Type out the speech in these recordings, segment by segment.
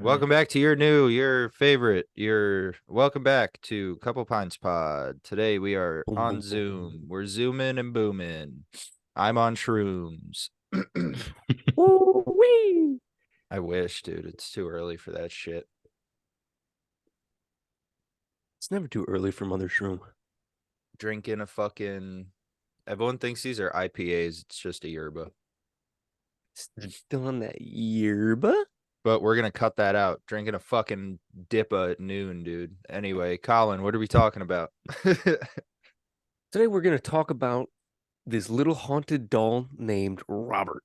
Welcome back to your favorite, welcome back to Couple Pints Pod. Today we are Boom, on boom, boom, Zoom. boom. We're zooming and booming. I'm on shrooms. Woo-wee. I wish, dude. It's too early for that shit. It's never too early for Mother Shroom. Drinking a fucking. Everyone thinks these are IPAs. It's just a yerba. Still on that yerba? But we're gonna cut that out. Drinking a fucking dippa at noon, dude. Anyway, Colin, what are we talking about? Today we're going to talk about this little haunted doll named Robert.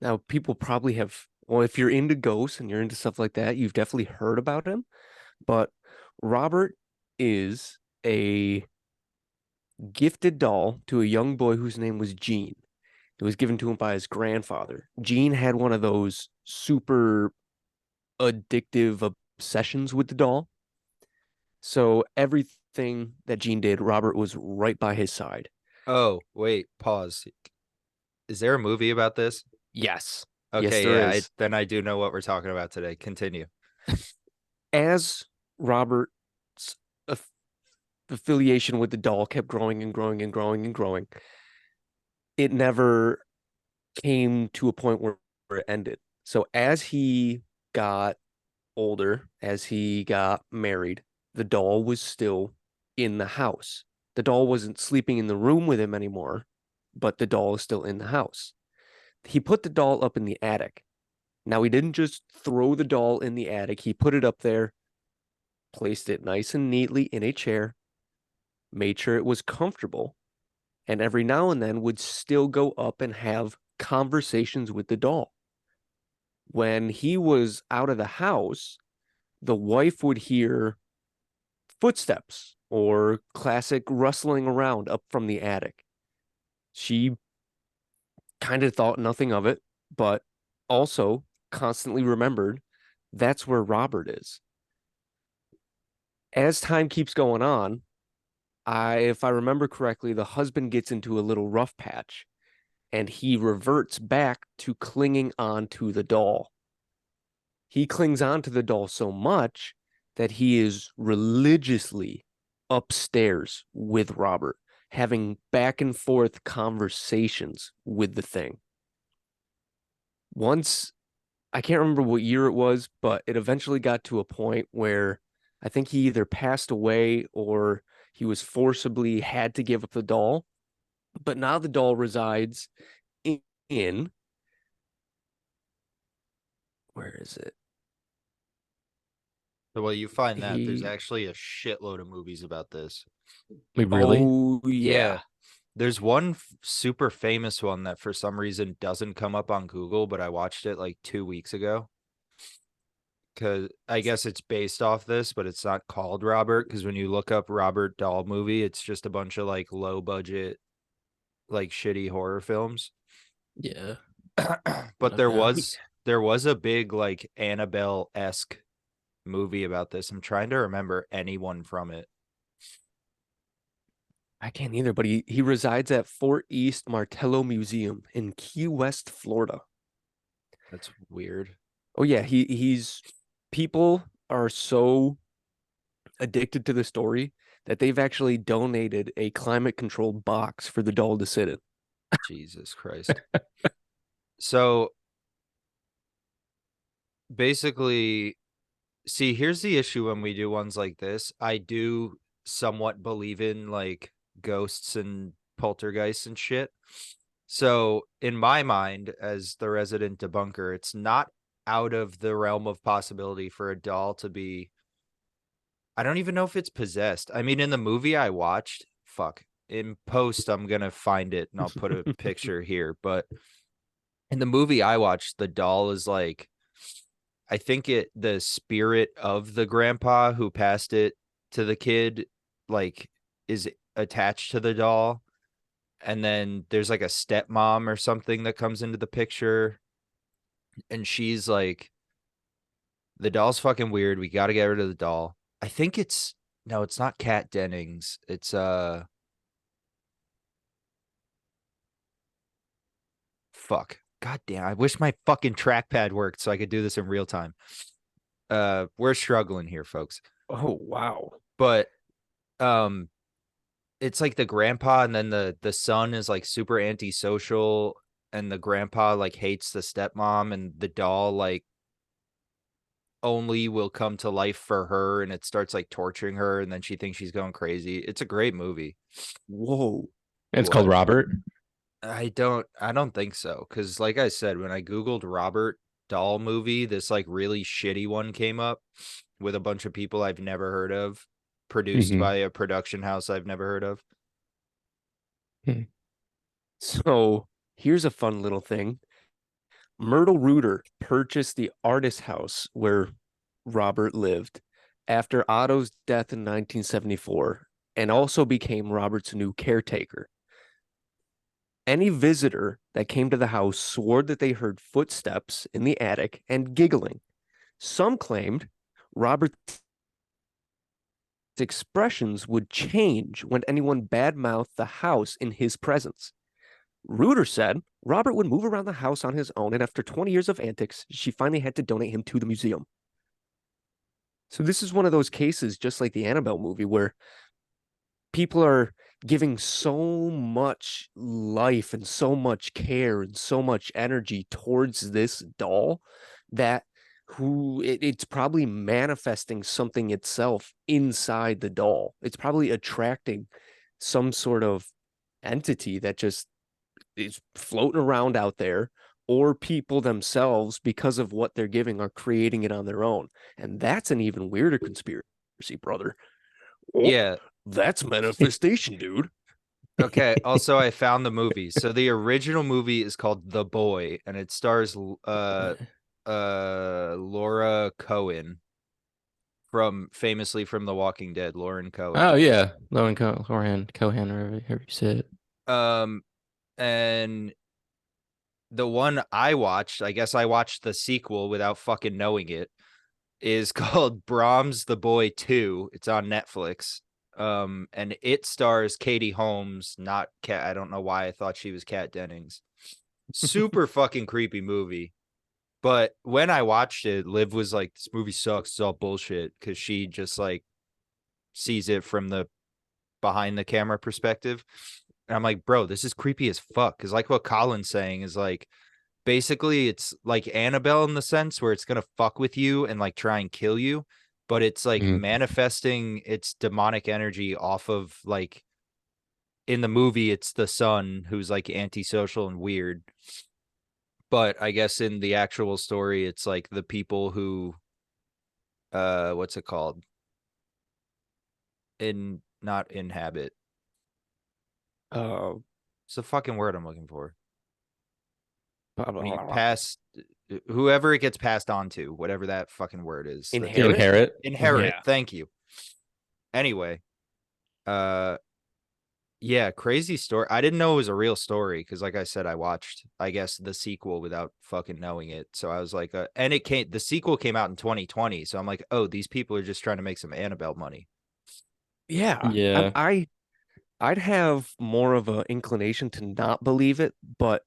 Now, people probably have, well, if you're into ghosts and you're into stuff like that, you've definitely heard about him. But Robert is a gifted doll to a young boy whose name was Gene. It was given to him by his grandfather. Gene had one of those super addictive obsessions with the doll. So everything that Gene did, Robert was right by his side. Oh, wait, pause. Is there a movie about this? Yes. Yes, Okay, there yeah, is. then I do know what we're talking about today. Continue. As Robert's aff- affiliation with the doll kept growing and growing and growing and growing, it never came to a point where it ended. So as he got older, as he got married, the doll was still in the house. The doll wasn't sleeping in the room with him anymore, but the doll is still in the house. He put the doll up in the attic. Now, he didn't just throw the doll in the attic, he put it up there, placed it nice and neatly in a chair, made sure it was comfortable, and every now and then would still go up and have conversations with the doll. When he was out of the house, the wife would hear footsteps or classic rustling around up from the attic. She kind of thought nothing of it, but also constantly remembered that's where Robert is. As time keeps going on, if I remember correctly, the husband gets into a little rough patch and he reverts back to clinging on to the doll. He clings on to the doll so much that he is religiously upstairs with Robert, having back and forth conversations with the thing. Once, I can't remember what year it was, but it eventually got to a point where I think he either passed away or he was forcibly had to give up the doll. But now the doll resides in where is it? So, well, you find that there's He actually a shitload of movies about this. Wait, really? Oh, Yeah. yeah. There's one super famous one that for some reason doesn't come up on Google, but I watched it like 2 weeks ago. Because I guess it's based off this, but it's not called Robert. Because when you look up Robert Doll movie, it's just a bunch of like low budget, like shitty horror films. Yeah. But there Okay. was there was a big like Annabelle-esque movie about this. I'm trying to remember anyone from it. I can't either, but he resides at Fort East Martello Museum in Key West, Florida. That's weird. Oh yeah, he's people are so addicted to the story that they've actually donated a climate controlled box for the doll to sit in. Jesus Christ. So basically, see, here's the issue when we do ones like this. I do somewhat believe in like ghosts and poltergeists and shit. So, in my mind, as the resident debunker, it's not out of the realm of possibility for a doll to be. I don't even know if it's possessed. I mean, in the movie I watched, fuck, in post, I'm going to find it and I'll put a picture here. But in the movie I watched, the doll is like, I think the spirit of the grandpa who passed it to the kid, like, is attached to the doll. And then there's like a stepmom or something that comes into the picture. And she's like, the doll's fucking weird. We got to get rid of the doll. I think it's, no, it's not Kat Dennings. It's, fuck. God damn, I wish my fucking trackpad worked so I could do this in real time. We're struggling here, folks. Oh, wow. But um it's like the grandpa and then the son is like super antisocial and the grandpa like hates the stepmom and the doll like only will come to life for her and it starts like torturing her and then she thinks she's going crazy. It's a great movie. Whoa. It's called What? Robert. I don't think so cuz like I said when I googled Robert doll movie this like really shitty one came up with a bunch of people I've never heard of produced Mhm. by a production house I've never heard of. So here's a fun little thing. Myrtle Reuter purchased the artist house where Robert lived after Otto's death in 1974 and also became Robert's new caretaker. Any visitor that came to the house swore that they heard footsteps in the attic and giggling. Some claimed Robert's expressions would change when anyone badmouthed the house in his presence. Reuter said Robert would move around the house on his own, and after 20 years of antics, she finally had to donate him to the museum. So this is one of those cases, just like the Annabelle movie, where people are giving so much life and so much care and so much energy towards this doll that it's probably manifesting something itself inside the doll. It's probably attracting some sort of entity that just is floating around out there, or people themselves, because of what they're giving, are creating it on their own. And that's an even weirder conspiracy, brother. Oh, Yeah. that's manifestation, dude. Okay. Also, I found the movie. So the original movie is called The Boy, and it stars Laura Cohen from famously from The Walking Dead, Lauren Oh Cohen. yeah, Cohen, or however you say it. Um, and the one I watched, I guess I watched the sequel without fucking knowing it, is called Brahms the Boy 2. It's on Netflix. And it stars Katie Holmes, not Kat. I don't know why I thought she was Kat Dennings. Super fucking creepy movie. But when I watched it, Liv was like, "This movie sucks. It's all bullshit," because she just like sees it from the behind the camera perspective. And I'm like, bro, this is creepy as fuck. Because like what Collin's saying is like, basically it's like Annabelle in the sense where it's gonna fuck with you and like try and kill you, but it's like Mhm. manifesting its demonic energy off of like in the movie it's the son who's like antisocial and weird. But I guess in the actual story it's like the people who what's it called? In not inhabit. Uh, It's the fucking word I'm looking for. blah, When blah, you blah, blah. pass whoever it gets passed on to, whatever that fucking word is. To Inherit? inherit. Inherit. Yeah. Thank you. Anyway, uh yeah, crazy story. I didn't know it was a real story because like I said, I watched, I guess, the sequel without fucking knowing it. So I was like, and the sequel came out in 2020. So I'm like, oh, these people are just trying to make some Annabelle money. Yeah. Yeah. I'd have more of an inclination to not believe it, but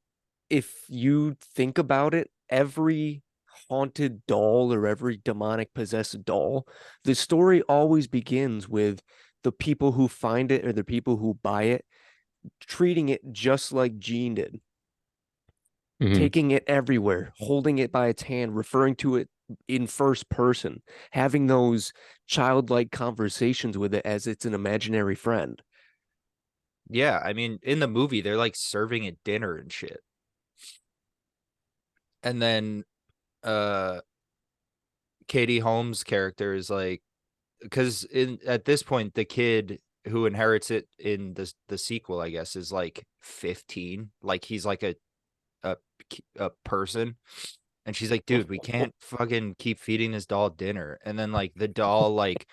if you think about it, every haunted doll or every demonic possessed doll, the story always begins with the people who find it or the people who buy it treating it just like Jean did, Mhm. taking it everywhere, holding it by its hand, referring to it in first person, having those childlike conversations with it as it's an imaginary friend. Yeah, I mean, in the movie, they're like serving it dinner and shit. And then Katie Holmes' character is like, because in at this point, the kid who inherits it in the sequel, I guess, is like 15. Like he's like a a person. And she's like, dude, we can't fucking keep feeding this doll dinner. And then like the doll, like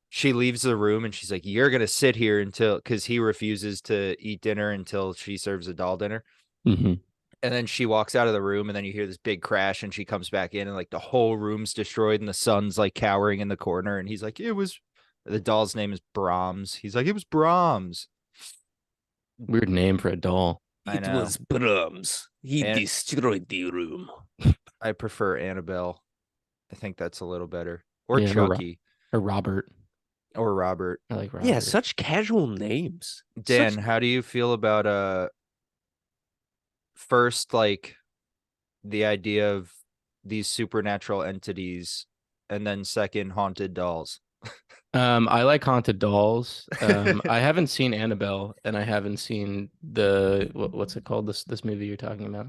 she leaves the room and she's like, you're gonna sit here until because he refuses to eat dinner until she serves the doll dinner. Mhm. And then she walks out of the room and then you hear this big crash and she comes back in and like the whole room's destroyed and the son's like cowering in the corner and he's like, it was the doll's name is Brahms. He's like, it was Brahms. Weird name for a doll. I It know. was Brahms. He And- destroyed the room. I prefer Annabelle. I think that's a little better. Or Yeah, Chucky. Or Robert. Or Robert. I like Robert. Yeah, such casual names. Dan, Such- how do you feel about first, like, the idea of these supernatural entities, and then second, haunted dolls? I like haunted dolls. I haven't seen Annabelle, and I haven't seen what's it called? This movie you're talking about?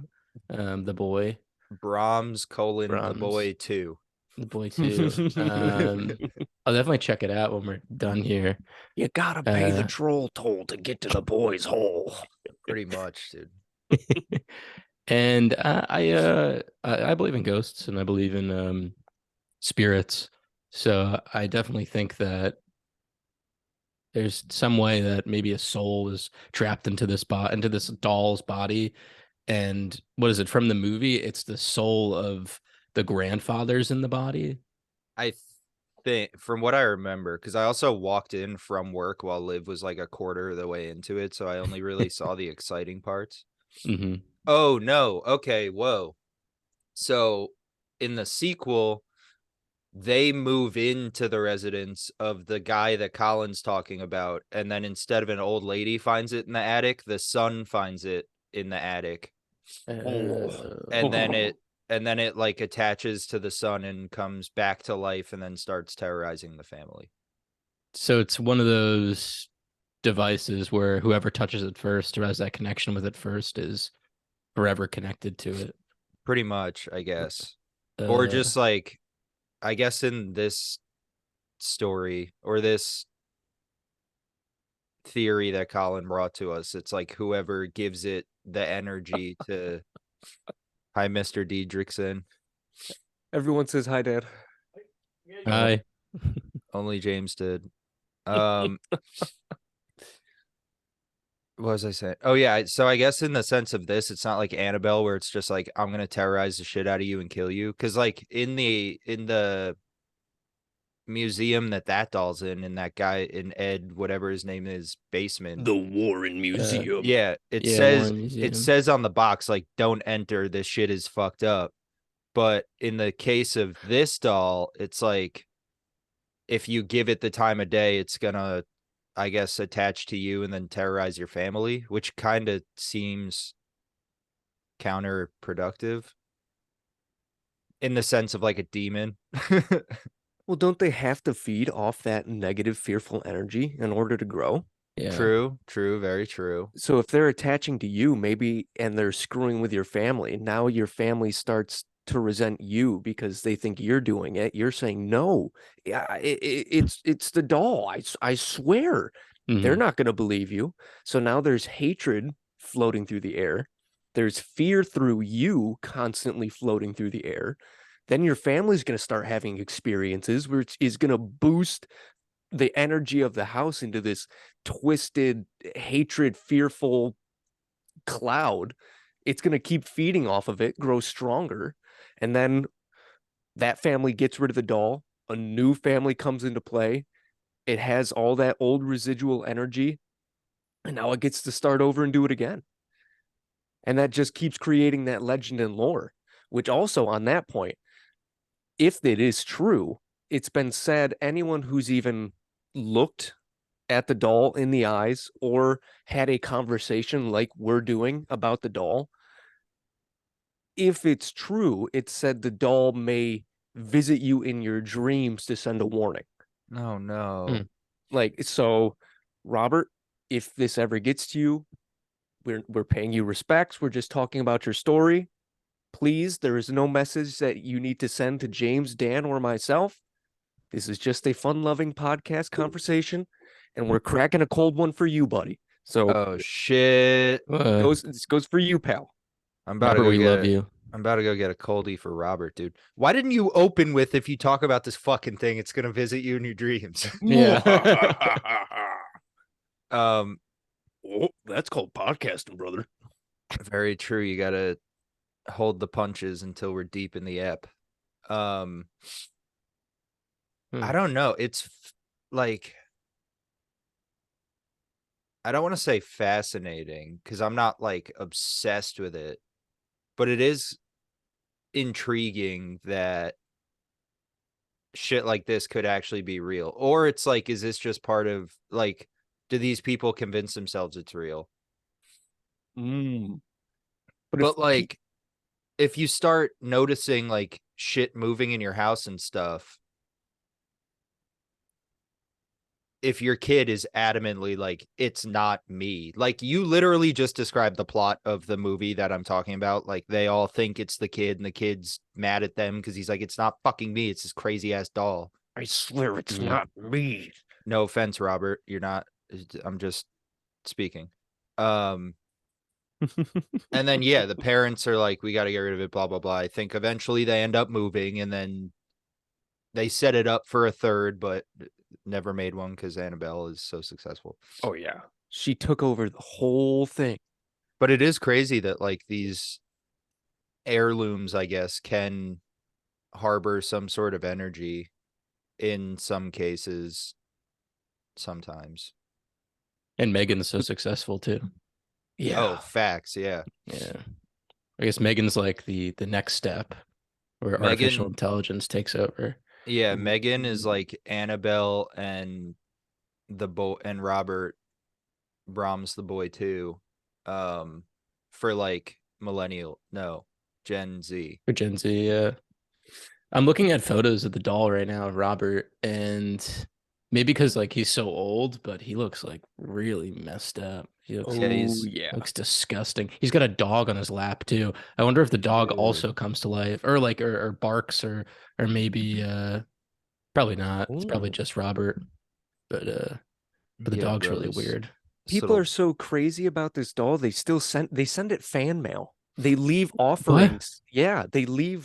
The boy, Brahms, Kollin, the Brahms, boy 2. the boy too. I'll definitely check it out when we're done here. You gotta pay the Uh, troll toll to get to the boy's hole. Pretty much, dude. And I believe in ghosts and I believe in spirits. So I definitely think that there's some way that maybe a soul is trapped into into this doll's body. And what is it from the movie? It's the soul of the grandfathers in the body. I think, from what I remember, because I also walked in from work while Liv was like a quarter of the way into it, so I only really saw the exciting parts. Mm-hmm. Oh, no. Okay, whoa. So in the sequel, they move into the residence of the guy that Colin's talking about, and then instead of an old lady finds it in the attic, the son finds it in the attic. And then it like attaches to the son and comes back to life and then starts terrorizing the family. So it's one of those devices where whoever touches it first or has that connection with it first is forever connected to it. Pretty much, I guess. Or just like, I guess in this story or this theory that Colin brought to us, it's like whoever gives it the energy to. Hi, Mr. Diedrichson. Everyone says hi, Dad. Hi. Only James did. What was I saying? Oh yeah, so I guess in the sense of this, it's not like Annabelle where it's just like I'm gonna terrorize the shit out of you and kill you. Because like in the museum that doll's in that guy in Ed, whatever his name is, basement. The Warren Museum. Yeah, it Yeah, says Warren Museum. it says on the box like don't enter. This shit is fucked up. But in the case of this doll, it's like if you give it the time of day, it's gonna, I guess, attach to you and then terrorize your family, which kind of seems counterproductive in the sense of like a demon. Well, don't they have to feed off that negative, fearful energy in order to grow? Yeah. True, very true. So if they're attaching to you, maybe, and they're screwing with your family, now your family starts to resent you because they think you're doing it. You're saying no. Yeah, it's the doll. I swear. They're Mhm. not going to believe you. So now there's hatred floating through the air. There's fear through you constantly floating through the air. Then your family's going to start having experiences, which is going to boost the energy of the house into this twisted, hatred, fearful cloud. It's going to keep feeding off of it, grow stronger. And then that family gets rid of the doll. A new family comes into play. It has all that old residual energy. And now it gets to start over and do it again. And that just keeps creating that legend and lore, which also on that point, if it is true, it's been said anyone who's even looked at the doll in the eyes or had a conversation like we're doing about the doll, if it's true, it said the doll may visit you in your dreams to send a warning. Oh no. Like, so Robert, if this ever gets to you, we're paying you respects. We're just talking about your story. Please, there is no message that you need to send to James, Dan, or myself. This is just a fun-loving podcast conversation, and we're cracking a cold one for you, buddy. So Oh shit. this goes for you, pal. I'm about to Robert, go we get love it. you. I'm about to go get a coldie for Robert, dude. Why didn't you open with if you talk about this fucking thing, it's gonna visit you in your dreams? Yeah. Oh, that's called podcasting, brother. Very true. You gotta hold the punches until we're deep in the ep. I don't know. It's like I don't want to say fascinating because I'm not like obsessed with it, but it is intriguing that shit like this could actually be real. Or it's like, is this just part of like, do these people convince themselves it's real? Mm. But But like, if you start noticing like shit moving in your house and stuff, if your kid is adamantly like, it's not me, like you literally just described the plot of the movie that I'm talking about. Like they all think it's the kid and the kid's mad at them because he's like, it's not fucking me. It's this crazy ass doll. I swear it's Mm. not me. No offense, Robert. You're not. I'm just speaking. Um, and then yeah, the parents are like, we got to get rid of it, blah blah blah. I think eventually they end up moving, and then they set it up for a third, but never made one because Annabelle is so successful. Oh yeah. She took over the whole thing. But it is crazy that like these heirlooms, I guess, can harbor some sort of energy in some cases sometimes. And Megan's so successful too. Yeah. Oh, facts, yeah. Yeah. I guess Megan's like the next step where artificial Megan, intelligence takes over. yeah, Megan is Ooh. like Annabelle and the boy and Robert Brahms the boy too. Um for like millennial, no, Gen Z. For Gen Z, yeah. I'm looking at photos of the doll right now of Robert, and maybe because like he's so old, but he looks like really messed up. He looks Yeah, Oh he's yeah. looks disgusting. He's got a dog on his lap too. I wonder if the dog Oh. also comes to life or like or barks or maybe probably not. It's probably Oh. just Robert, but the yeah, dog's bro, really weird. this People are little so crazy about this doll. They send it fan mail. They leave What? offerings. Yeah, they leave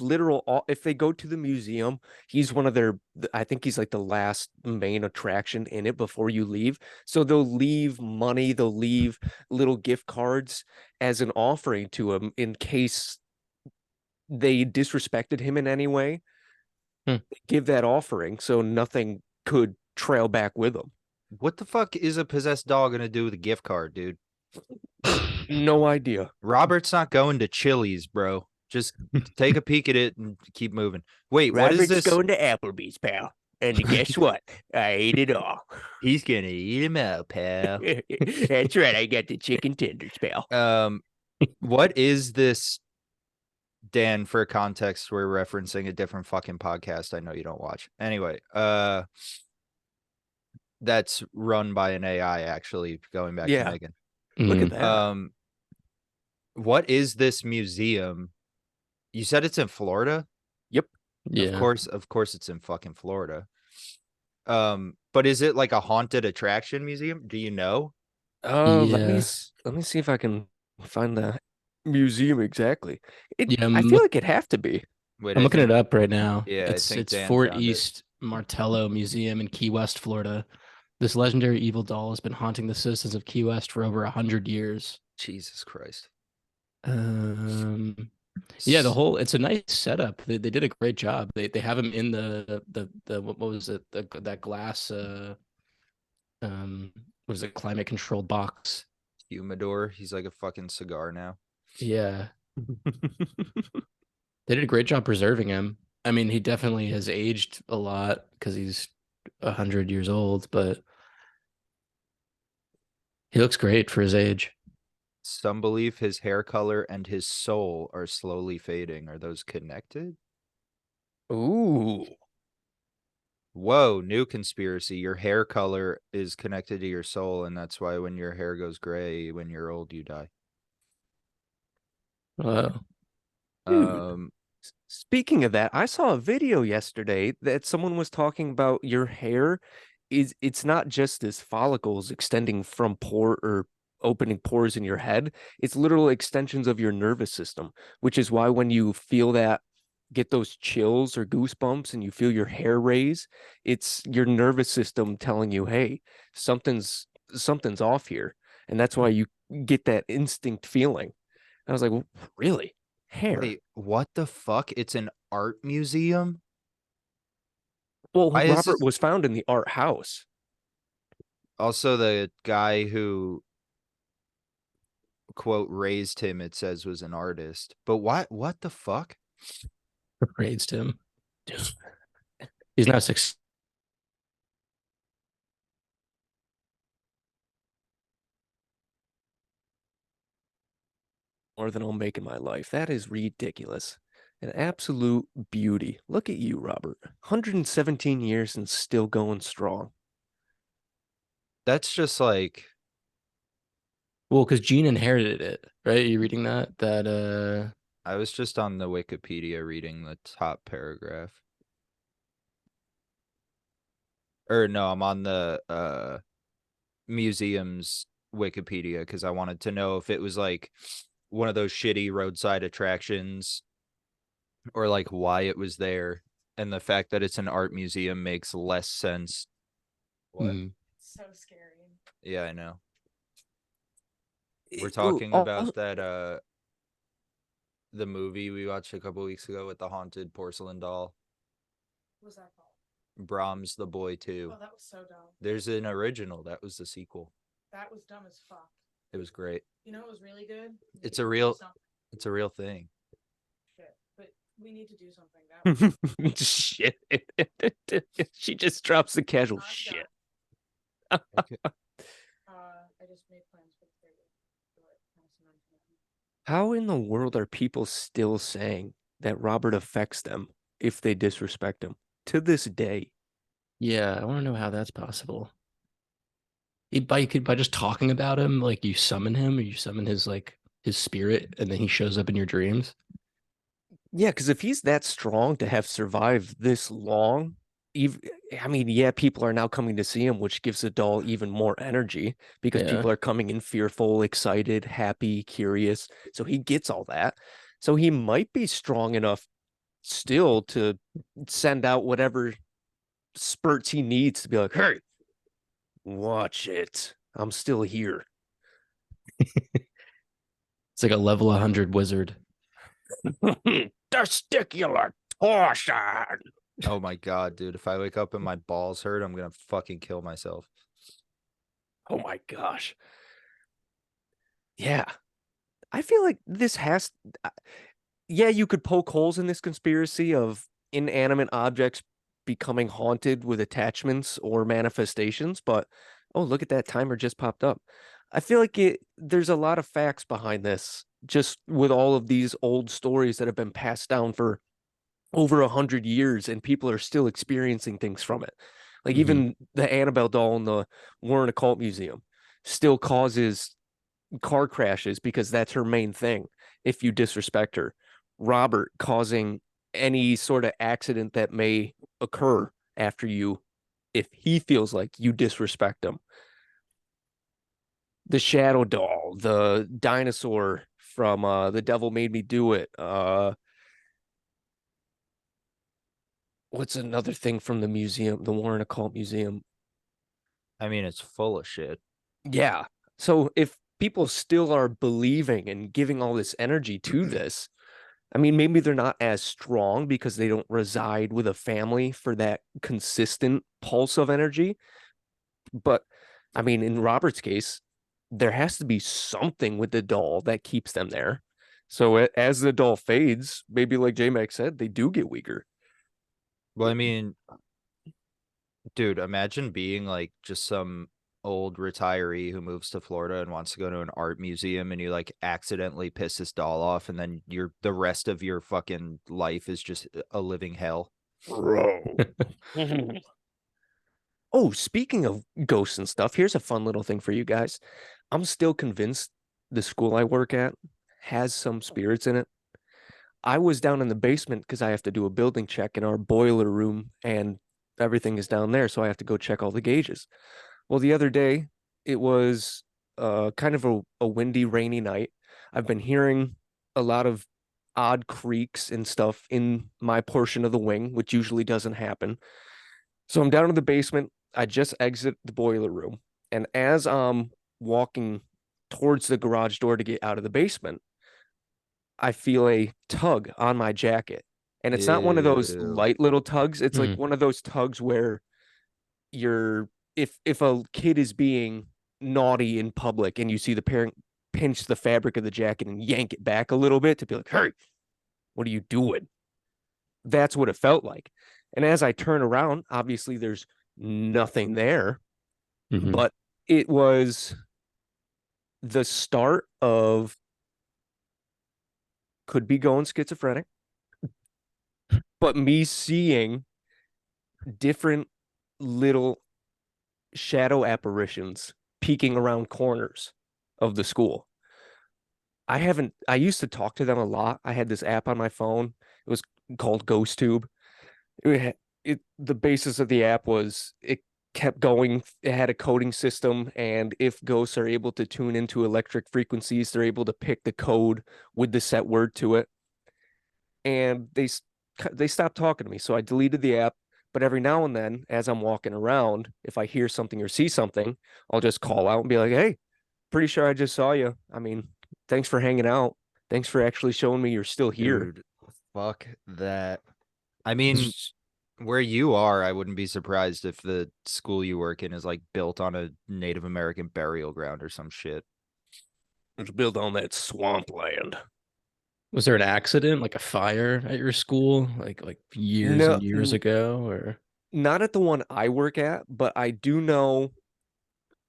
if they go to the museum, he's one of their I think he's like the last main attraction in it before you leave. So they'll leave money, they'll leave little gift cards as an offering to him in case they disrespected him in any way. Hmm. They give that offering so nothing could trail back with him. what the fuck is a possessed dog gonna do with a gift card, dude? No idea. Robert's not going to Chili's, bro. Just take a peek at it and keep moving. Wait, what is Robert's this? going to Applebee's, pal. And guess what? I ate it all. He's gonna eat him out, pal. That's right. I got the chicken tenders, pal. What is this, Dan? For context, we're referencing a different fucking podcast I know you don't watch. Anyway, that's run by an AI, actually, going back to Yeah, Megan. look at Mm, that. What is this museum? You said it's in Florida? Yep. yeah. Of course it's in fucking Florida. But is it like a haunted attraction museum? Do you know? Yeah. Let me see if I can find the museum exactly. Yeah. I feel like it'd have to be. Wait, I'm I looking it think up right now. yeah, I think It's Dan Fort found it. East Martello Museum in Key West, Florida. This legendary evil doll has been haunting the citizens of Key West for over 100 years. Jesus Christ. Um, yeah, it's a nice setup. They did a great job. They have him in the what was it that glass what is it, climate controlled box. Humidor. He's like a fucking cigar now. Yeah, they did a great job preserving him. I mean, he definitely has aged a lot because he's 100 years old, but he looks great for his age. Some believe his hair color and his soul are slowly fading. Are those connected? Ooh. Whoa, new conspiracy. Your hair color is connected to your soul, and that's why when your hair goes gray, when you're old, you die. Wow. Dude. Um, Speaking of that, I saw a video yesterday that someone was talking about your hair it's not just this follicles extending from pore or opening pores in your head. It's literal extensions of your nervous system, which is why when you feel that get those chills or goosebumps and you feel your hair raise, it's your nervous system telling you, "Hey, something's off here." And that's why you get that instinct feeling. I was like, "Really? Hair?" wait, what the fuck? It's an art museum? Well, Why is Robert this was found in the art house. also the guy who quote raised him, it says, was an artist. But what the fuck? Raised him. He's now 6. More than I'll make in my life. That is ridiculous. An absolute beauty. Look at you, Robert. 117 years and still going strong. That's just like, Well, because Gene inherited it, right? Are you reading that? I was just on the Wikipedia reading the top paragraph. Or no, I'm on the museum's Wikipedia because I wanted to know if it was like one of those shitty roadside attractions or like why it was there. And the fact that it's an art museum makes less sense. What? So scary. Yeah, I know. We're Ooh, talking about that the movie we watched a couple weeks ago with the haunted porcelain doll. What was that called? Brahms the Boy 2. Oh, that was so dumb. There's an original. That was the sequel. That was dumb as fuck. It was great. You know, it was really good. It's a real thing. Shit, but we need to do something. That was shit. She just drops the casual I'm shit. Okay. I just made plans for the 30th. How in the world are people still saying that Robert affects them if they disrespect him to this day? Yeah, I want to know how that's possible. By just talking about him, like you summon him, or you summon his spirit, and then he shows up in your dreams. Yeah, because if he's that strong to have survived this long, I mean, yeah, people are now coming to see him, which gives the doll even more energy because Yeah. people are coming in fearful, excited, happy, curious. So he gets all that. So he might be strong enough still to send out whatever spurts he needs to be like, hey, watch it. I'm still here. It's like a level 100 wizard. Testicular torsion. Oh my god, dude. If I wake up and my balls hurt, I'm gonna fucking kill myself. Oh my gosh. Yeah. I feel like this has. Yeah, you could poke holes in this conspiracy of inanimate objects becoming haunted with attachments or manifestations, but oh, look at that timer just popped up. I feel like there's a lot of facts behind this, just with all of these old stories that have been passed down for over 100 years, and people are still experiencing things from it. Like even the Annabelle doll in the Warren Occult Museum still causes car crashes because that's her main thing if you disrespect her. Robert causing any sort of accident that may occur after you if he feels like you disrespect him. The shadow doll, the dinosaur from The Devil Made Me Do It. What's another thing from the museum, the Warren Occult Museum? I mean, it's full of shit. Yeah. So if people still are believing and giving all this energy to this, I mean, maybe they're not as strong because they don't reside with a family for that consistent pulse of energy. But I mean, in Robert's case, there has to be something with the doll that keeps them there. So as the doll fades, maybe like J-Mac said, they do get weaker. Well, I mean, dude, imagine being like just some old retiree who moves to Florida and wants to go to an art museum and you like accidentally piss this doll off and then the rest of your fucking life is just a living hell. Bro. Oh, speaking of ghosts and stuff, here's a fun little thing for you guys. I'm still convinced the school I work at has some spirits in it. I was down in the basement because I have to do a building check in our boiler room and everything is down there. So I have to go check all the gauges. Well, the other day, it was kind of a windy, rainy night. I've been hearing a lot of odd creaks and stuff in my portion of the wing, which usually doesn't happen. So I'm down in the basement. I just exit the boiler room. And as I'm walking towards the garage door to get out of the basement, I feel a tug on my jacket. And it's not one of those Ew. light little tugs. It's like Mhm. one of those tugs where you're if a kid is being naughty in public and you see the parent pinch the fabric of the jacket and yank it back a little bit to be like, hey, what are you doing? That's what it felt like. And as I turn around, obviously there's nothing there, but it was the start of could be going schizophrenic, but me seeing different little shadow apparitions peeking around corners of the school. I used to talk to them a lot. I had this app on my phone. It was called GhostTube. The basis of the app was it kept going. It had a coding system, and if ghosts are able to tune into electric frequencies, they're able to pick the code with the set word to it. And they stopped talking to me, so I deleted the app. But every now and then, as I'm walking around, if I hear something or see something, I'll just call out and be like, "Hey, pretty sure I just saw you. I mean, thanks for hanging out. Thanks for actually showing me you're still here." Dude, fuck that. I mean, where you are, I wouldn't be surprised if the school you work in is like built on a Native American burial ground or some shit. It's built on that swampland. Was there an accident, like a fire at your school, like years No, and years ago, or? not at the one I work at, but I do know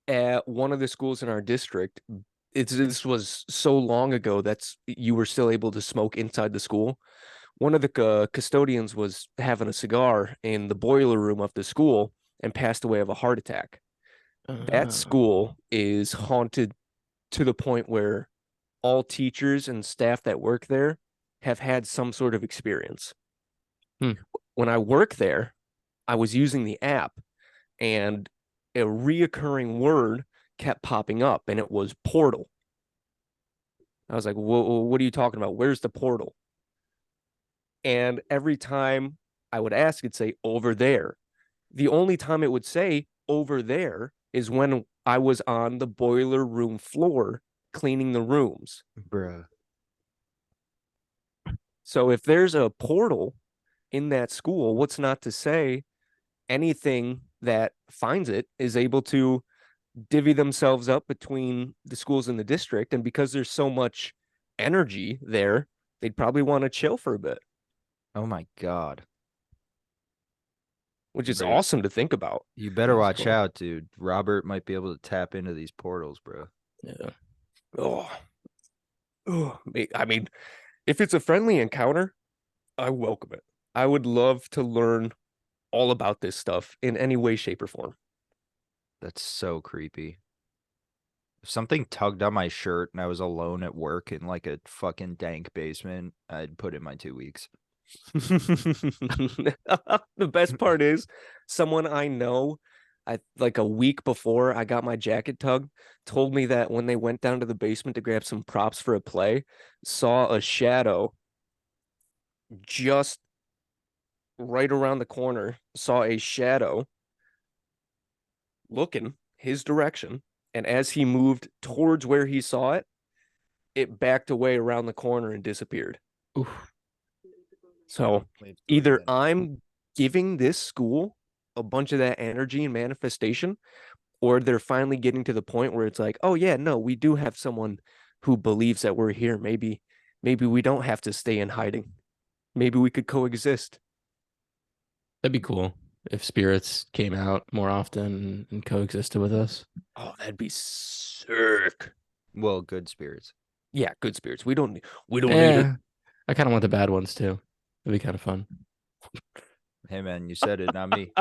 at one of the schools in our district, this was so long ago that's you were still able to smoke inside the school. One of the custodians was having a cigar in the boiler room of the school and passed away of a heart attack. That school is haunted to the point where all teachers and staff that work there have had some sort of experience. When I work there, I was using the app and a reoccurring word kept popping up and it was portal. I was like, what are you talking about? Where's the portal? And every time I would ask, it'd say over there. The only time it would say over there is when I was on the boiler room floor cleaning the rooms. Bruh. So if there's a portal in that school, what's not to say anything that finds it is able to divvy themselves up between the schools in the district. And because there's so much energy there, they'd probably want to chill for a bit, Oh my God. which is Right. awesome to think about. You better That's watch cool. out, dude. Robert might be able to tap into these portals, bro. Yeah. Oh, I mean, if it's a friendly encounter, I welcome it. I would love to learn all about this stuff in any way, shape, or form. That's so creepy. If something tugged on my shirt and I was alone at work in like a fucking dank basement, I'd put in my 2 weeks. The best part is someone I know, I like a week before I got my jacket tugged, told me that when they went down to the basement to grab some props for a play, saw a shadow just right around the corner, saw a shadow looking his direction, and as he moved towards where he saw it, it backed away around the corner and disappeared. Oof. So either I'm giving this school a bunch of that energy and manifestation, or they're finally getting to the point where it's like, oh yeah, no, we do have someone who believes that we're here. Maybe we don't have to stay in hiding. Maybe we could coexist. That'd be cool if spirits came out more often and coexisted with us. Oh, that'd be sick. Well, good spirits. Yeah, good spirits. We don't need it. Yeah, I kind of want the bad ones too. That'd be kind of fun. Hey man, you said it, not me.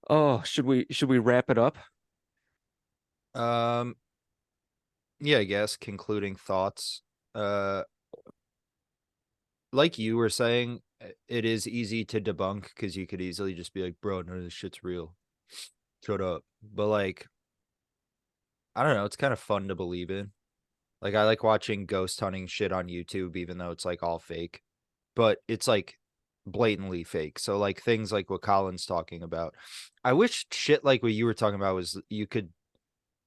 Oh, should we wrap it up? Yeah, I guess concluding thoughts. Uh, like you were saying, it is easy to debunk because you could easily just be like, bro, none of this shit's real. Shut up. But like, I don't know, it's kind of fun to believe in. Like I like watching ghost hunting shit on YouTube, even though it's like all fake. But it's like blatantly fake. So like things like what Collin's talking about. I wish shit like what you were talking about was you could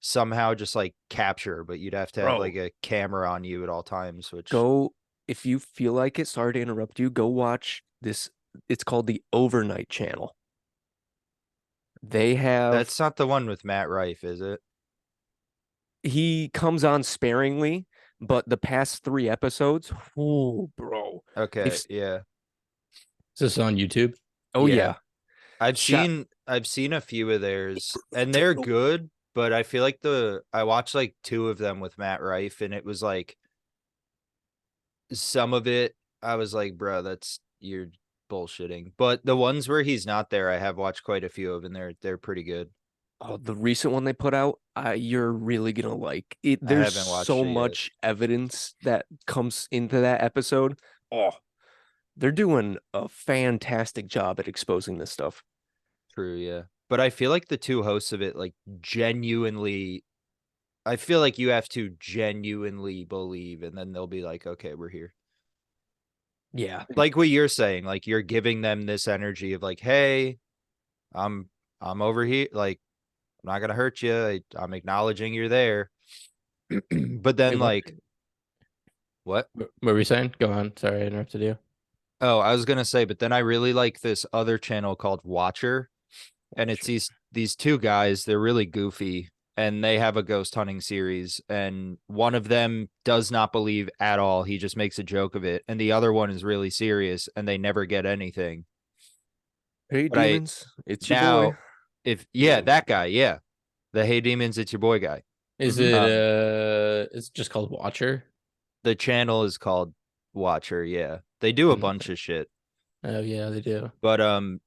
somehow just like capture, but you'd have to have Bro. like a camera on you at all times, which Go if you feel like it. Sorry to interrupt you. Go watch this. It's called the Overnight Channel. They have that's not the one with Matt Rife, is it? he comes on sparingly, but the past 3 episodes, oh, bro. Okay, They've- yeah. Is this on YouTube? Oh, Yeah. yeah. I've Shot- seen a few of theirs and they're good, but I feel like I watched like 2 of them with Matt Rife and it was like some of it I was like, bro, you're bullshitting. But the ones where he's not there, I have watched quite a few of and they're pretty good. Oh, the recent one they put out, you're really gonna like it. I There's haven't watched so it yet. much evidence that comes into that episode. Oh, they're doing a fantastic job at exposing this stuff. True, yeah. But I feel like the 2 hosts of it like genuinely I feel like you have to genuinely believe and then they'll be like, okay, we're here. Yeah. Like what you're saying, like you're giving them this energy of like, hey, I'm over here, like I'm not gonna hurt you. I'm acknowledging you're there. But then Wait, what? like what? What were we saying? Go on. Sorry, I interrupted you. Oh, I was gonna say, but then I really like this other channel called Watcher, and it's these 2 guys, they're really goofy, and they have a ghost hunting series, and one of them does not believe at all. He just makes a joke of it, and the other one is really serious, and they never get anything. Hey, But demons, it's your now, boy. that guy, yeah. The Hey Demons, It's Your Boy guy. Is Mhm. it it's just called Watcher? The channel is called Watcher, yeah. They do a bunch of shit. Oh yeah, they do. But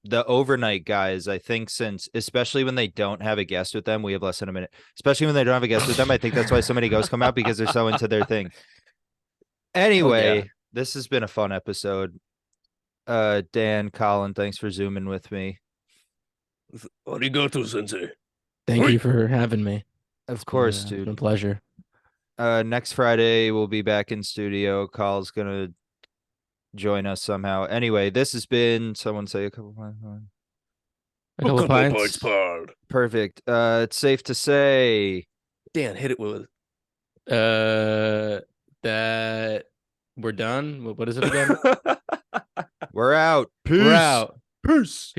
the overnight guys, I think especially when they don't have a guest with them, we have less than a minute. Especially when they don't have a guest with them, I think that's why so many ghosts come out because they're so into their thing. Anyway, this has been a fun episode. Dan, Colin, thanks for zooming with me. Arigato, sensei. Thank you for having me. Of course, It's been a dude. pleasure. Next Friday we'll be back in studio. Carl's gonna join us somehow. Anyway, this has been someone say a couple A couple pints. Perfect. It's safe to say Dan, hit it with That we're done. What is it again? we're out. Peace. We're out. Peace.